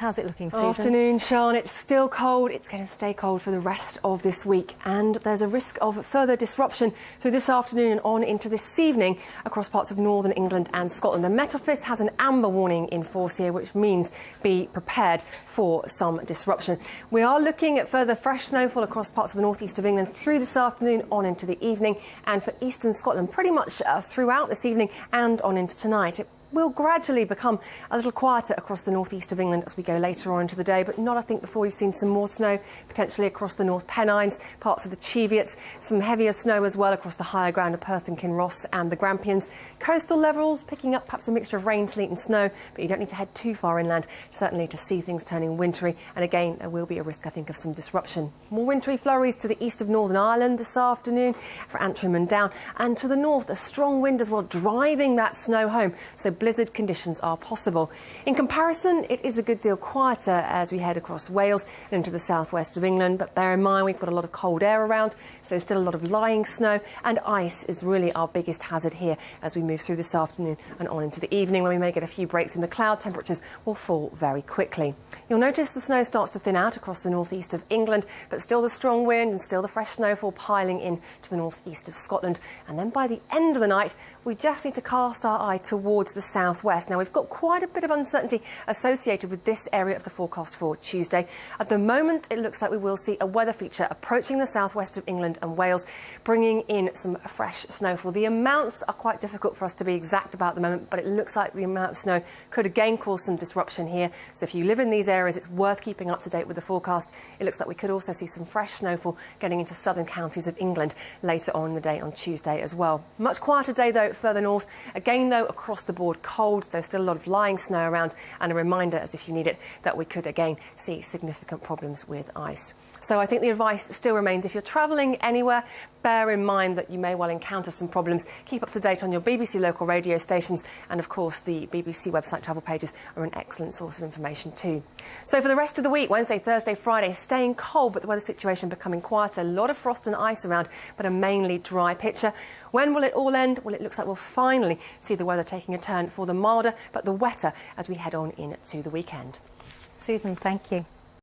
How's it looking, Susan? Afternoon, Sean. It's still cold. It's going to stay cold for the rest of this week. And there's a risk of further disruption through this afternoon and on into this evening across parts of northern England and Scotland. The Met Office has an amber warning in force here, which means be prepared for some disruption. We are looking at further fresh snowfall across parts of the northeast of England through this afternoon on into the evening, and for eastern Scotland pretty much throughout this evening and on into tonight. It will gradually become a little quieter across the northeast of England as we go later on into the day, but not, I think, before we've seen some more snow, potentially across the North Pennines, parts of the Cheviots, some heavier snow as well across the higher ground of Perth and Kinross and the Grampians. Coastal levels picking up perhaps a mixture of rain, sleet and snow, but you don't need to head too far inland, certainly to see things turning wintry. And again, there will be a risk, I think, of some disruption. More wintry flurries to the east of Northern Ireland this afternoon for Antrim and down, and to the north, a strong wind as well, driving that snow home. So blizzard conditions are possible. In comparison, it is a good deal quieter as we head across Wales and into the southwest of England, but bear in mind we've got a lot of cold air around, so still a lot of lying snow, and ice is really our biggest hazard here as we move through this afternoon and on into the evening, when we may get a few breaks in the cloud. Temperatures will fall very quickly. You'll notice the snow starts to thin out across the northeast of England, but still the strong wind and still the fresh snowfall piling in to the northeast of Scotland. And then by the end of the night, we just need to cast our eye towards the southwest. Now, we've got quite a bit of uncertainty associated with this area of the forecast for Tuesday. At the moment, it looks like we will see a weather feature approaching the southwest of England and Wales, bringing in some fresh snowfall. The amounts are quite difficult for us to be exact about at the moment, but it looks like the amount of snow could again cause some disruption here. So if you live in these areas, it's worth keeping up to date with the forecast. It looks like we could also see some fresh snowfall getting into southern counties of England later on in the day on Tuesday as well. Much quieter day, though, further north. Again, though, across the board cold, so still a lot of lying snow around, and a reminder, as if you need it, that we could again see significant problems with ice. So I think the advice still remains, if you're travelling anywhere, bear in mind that you may well encounter some problems. Keep up to date on your BBC local radio stations, and of course the BBC website travel pages are an excellent source of information too. So for the rest of the week, Wednesday, Thursday, Friday, staying cold, but the weather situation becoming quieter. A lot of frost and ice around, but a mainly dry picture. When will it all end? Well, it looks like we'll finally see the weather taking a turn for the milder but the wetter as we head on into the weekend. Susan, thank you.